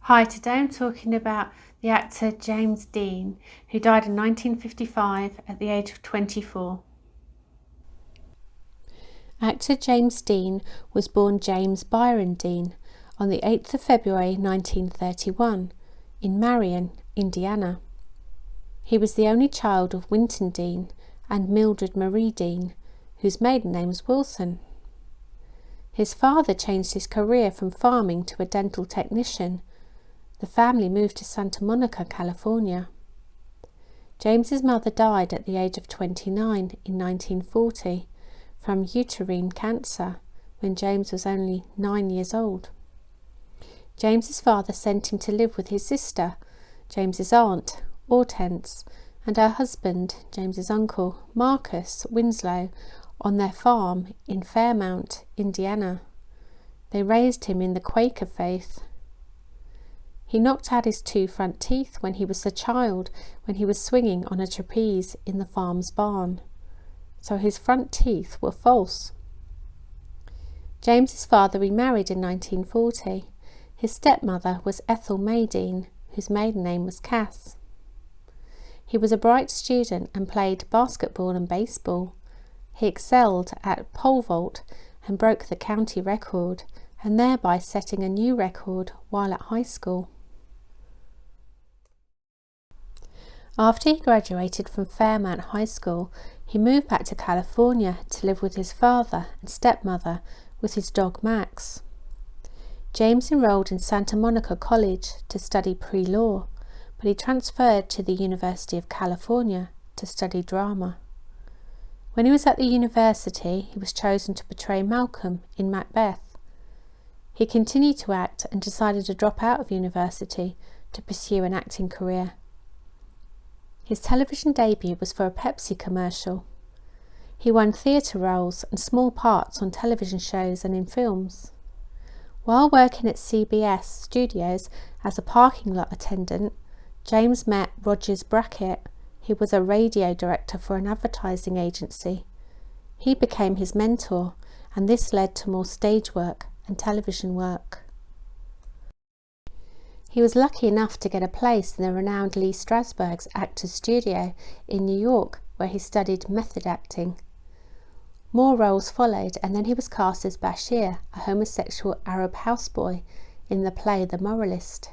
Hi, today I'm talking about the actor James Dean, who died in 1955 at the age of 24. Actor James Dean was born James Byron Dean on the 8th of February 1931 in Marion, Indiana. He was the only child of Winton Dean and Mildred Marie Dean, whose maiden name was Wilson. His father changed his career from farming to a dental technician. The family moved to Santa Monica, California. James's mother died at the age of 29 in 1940 from uterine cancer when James was only 9 years old. James's father sent him to live with his sister, James's aunt, Hortense, and her husband, James's uncle, Marcus Winslow, on their farm in Fairmount, Indiana. They raised him in the Quaker faith. He knocked out his 2 front teeth when he was a child, when he was swinging on a trapeze in the farm's barn. So his front teeth were false. James's father remarried in 1940. His stepmother was Ethel May Dean, whose maiden name was Cass. He was a bright student and played basketball and baseball. He excelled at pole vault and broke the county record, and thereby setting a new record while at high school. After he graduated from Fairmount High School, he moved back to California to live with his father and stepmother with his dog Max. James enrolled in Santa Monica College to study pre-law, but he transferred to the University of California to study drama. When he was at the university, he was chosen to portray Malcolm in Macbeth. He continued to act and decided to drop out of university to pursue an acting career. His television debut was for a Pepsi commercial. He won theatre roles and small parts on television shows and in films. While working at CBS Studios as a parking lot attendant, James met Rogers Brackett, who was a radio director for an advertising agency. He became his mentor, and this led to more stage work and television work. He was lucky enough to get a place in the renowned Lee Strasberg's Actors Studio in New York, where he studied method acting. More roles followed, and then he was cast as Bashir, a homosexual Arab houseboy, in the play The Moralist.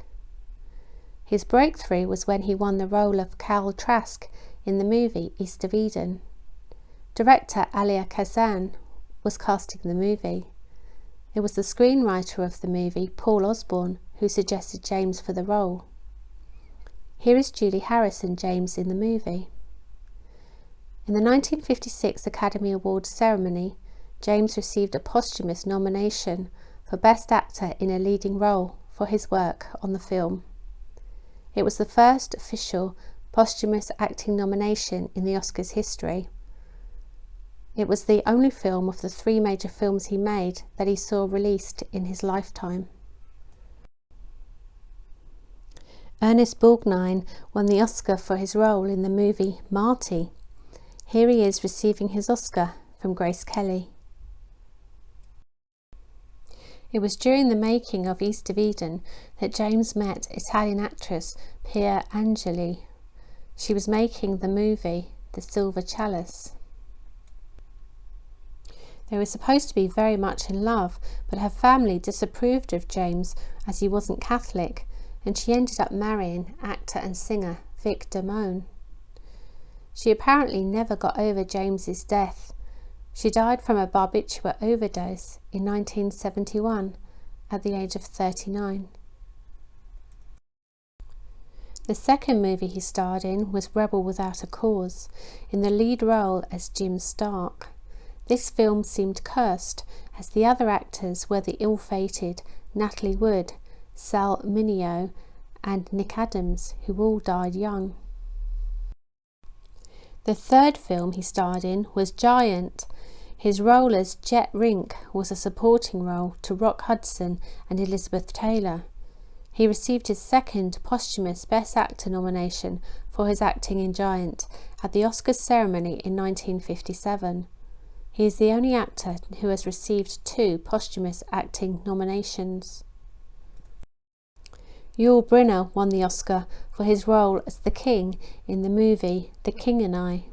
His breakthrough was when he won the role of Cal Trask in the movie East of Eden. Director Alia Kazan was casting the movie. It was the screenwriter of the movie, Paul Osborne, who suggested James for the role. Here is Julie Harris and James in the movie. In the 1956 Academy Awards ceremony, James received a posthumous nomination for Best Actor in a Leading Role for his work on the film. It was the first official posthumous acting nomination in the Oscars history. It was the only film of the 3 major films he made that he saw released in his lifetime. Ernest Borgnine won the Oscar for his role in the movie Marty. Here he is receiving his Oscar from Grace Kelly. It was during the making of East of Eden that James met Italian actress Pierre Angeli. She was making the movie The Silver Chalice. They were supposed to be very much in love, but her family disapproved of James as he wasn't Catholic, and she ended up marrying actor and singer Vic Damone. She apparently never got over James's death. She died from a barbiturate overdose in 1971 at the age of 39. The second movie he starred in was Rebel Without a Cause, in the lead role as Jim Stark. This film seemed cursed, as the other actors were the ill-fated Natalie Wood, Sal Mineo, and Nick Adams, who all died young. The third film he starred in was Giant. His role as Jet Rink was a supporting role to Rock Hudson and Elizabeth Taylor. He received his second posthumous Best Actor nomination for his acting in Giant at the Oscars ceremony in 1957. He is the only actor who has received 2 posthumous acting nominations. Yul Brynner won the Oscar for his role as the King in the movie The King and I.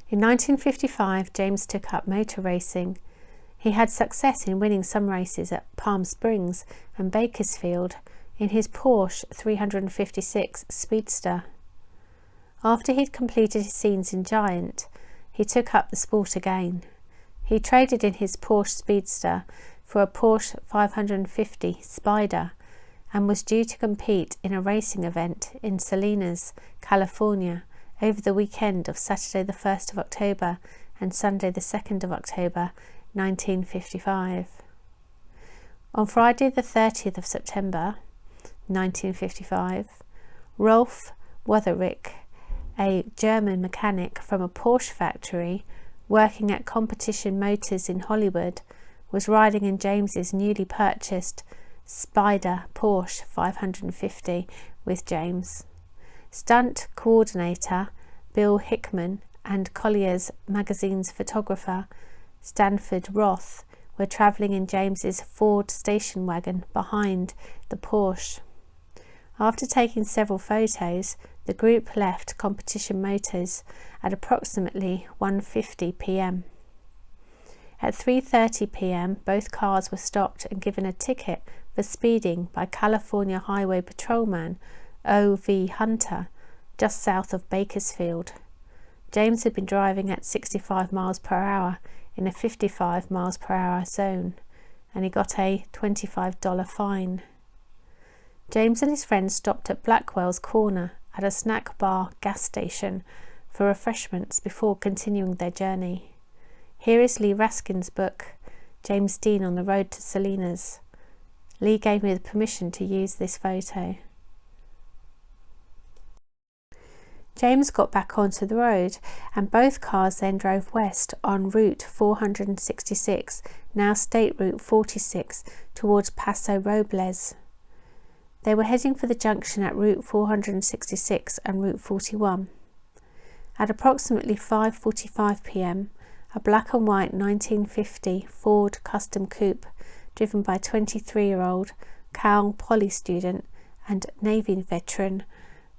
In 1955, James took up motor racing. He had success in winning some races at Palm Springs and Bakersfield in his Porsche 356 Speedster. After he'd completed his scenes in Giant, he took up the sport again. He traded in his Porsche Speedster for a Porsche 550 Spider and was due to compete in a racing event in Salinas, California, over the weekend of Saturday the 1st of October and Sunday the 2nd of October 1955. On Friday the 30th of September 1955, Rolf Wotherich, a German mechanic from a Porsche factory working at Competition Motors in Hollywood, was riding in James's newly purchased Spider Porsche 550 with James. Stunt coordinator Bill Hickman and Collier's magazine's photographer Stanford Roth were travelling in James's Ford station wagon behind the Porsche. After taking several photos, the group left Competition Motors at approximately 1:50 p.m. At 3:30 p.m, both cars were stopped and given a ticket for speeding by California Highway Patrolman O.V. Hunter, just south of Bakersfield. James had been driving at 65 miles per hour in a 55 miles per hour zone, and he got a $25 fine. James and his friends stopped at Blackwell's Corner at a snack bar gas station for refreshments before continuing their journey. Here is Lee Raskin's book, James Dean on the Road to Salinas. Lee gave me the permission to use this photo. James got back onto the road and both cars then drove west on Route 466, now State Route 46, towards Paso Robles. They were heading for the junction at Route 466 and Route 41. At approximately 5:45 p.m, a black and white 1950 Ford Custom Coupe, driven by 23-year-old Cal Poly student and Navy veteran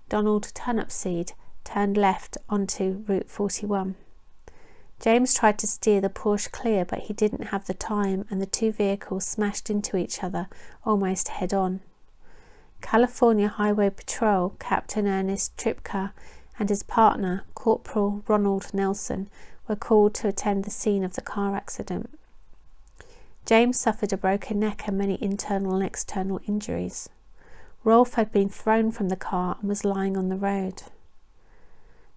Donald Turnupseed, turned left onto Route 41. James tried to steer the Porsche clear, but he didn't have the time, and the two vehicles smashed into each other almost head-on. California Highway Patrol Captain Ernest Tripka and his partner, Corporal Ronald Nelson, were called to attend the scene of the car accident. James suffered a broken neck and many internal and external injuries. Rolf had been thrown from the car and was lying on the road.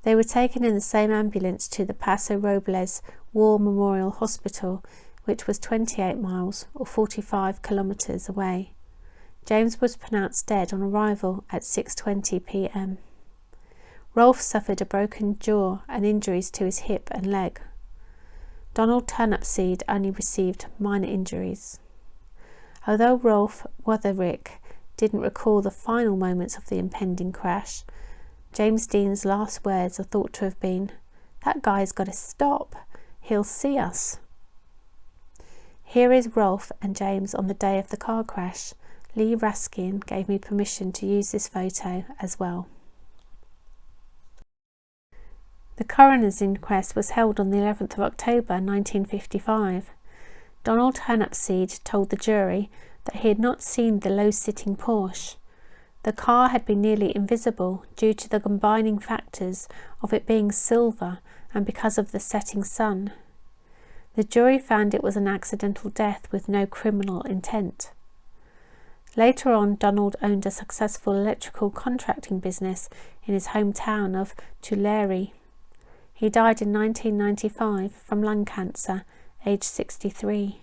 They were taken in the same ambulance to the Paso Robles War Memorial Hospital, which was 28 miles or 45 kilometers away. James was pronounced dead on arrival at 6:20 p.m. Rolf suffered a broken jaw and injuries to his hip and leg. Donald Turnupseed only received minor injuries. Although Rolf Wotherich didn't recall the final moments of the impending crash, James Dean's last words are thought to have been, "That guy's got to stop. He'll see us." Here is Rolf and James on the day of the car crash. Lee Raskin gave me permission to use this photo as well. The coroner's inquest was held on the 11th of October 1955. Donald Turnupseed told the jury that he had not seen the low-sitting Porsche. The car had been nearly invisible due to the combining factors of it being silver and because of the setting sun. The jury found it was an accidental death with no criminal intent. Later on, Donald owned a successful electrical contracting business in his hometown of Tulare. He died in 1995 from lung cancer, aged 63.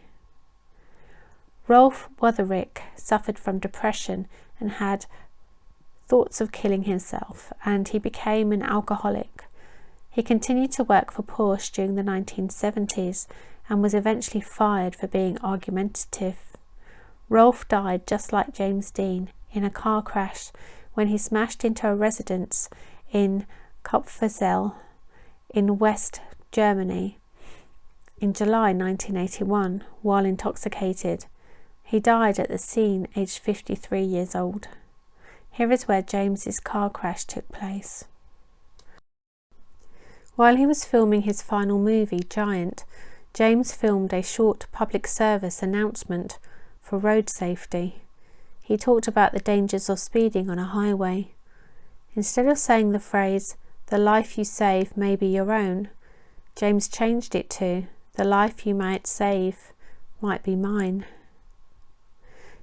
Rolf Wotherich suffered from depression and had thoughts of killing himself, and he became an alcoholic. He continued to work for Porsche during the 1970s and was eventually fired for being argumentative. Rolf died just like James Dean in a car crash when he smashed into a residence in Kupferzell in West Germany in July 1981 while intoxicated. He died at the scene, aged 53 years old. Here is where James's car crash took place. While he was filming his final movie, Giant, James filmed a short public service announcement for road safety. He talked about the dangers of speeding on a highway. Instead of saying the phrase, "The life you save may be your own," James changed it to, "The life you might save might be mine."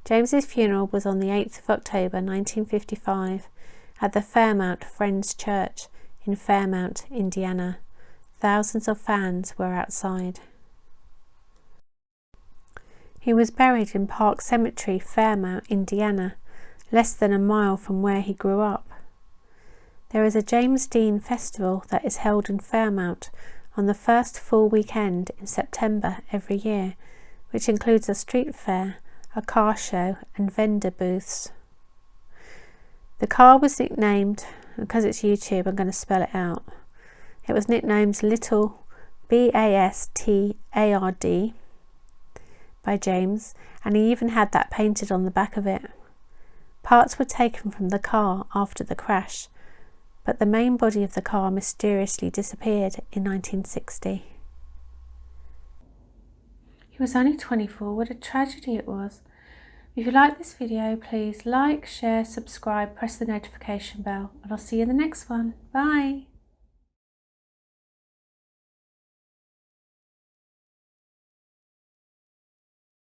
James's funeral was on the 8th of October 1955 at the Fairmount Friends Church in Fairmount, Indiana. Thousands of fans were outside. He was buried in Park Cemetery, Fairmount, Indiana, less than a mile from where he grew up. There is a James Dean Festival that is held in Fairmount on the first full weekend in September every year, which includes a street fair, a car show and vendor booths. The car was nicknamed, because it's YouTube I'm going to spell it out, it was nicknamed Little Bastard by James, and he even had that painted on the back of it. Parts were taken from the car after the crash, but the main body of the car mysteriously disappeared in 1960. He was only 24, what a tragedy it was. If you like this video, please like, share, subscribe, press the notification bell, and I'll see you in the next one. Bye!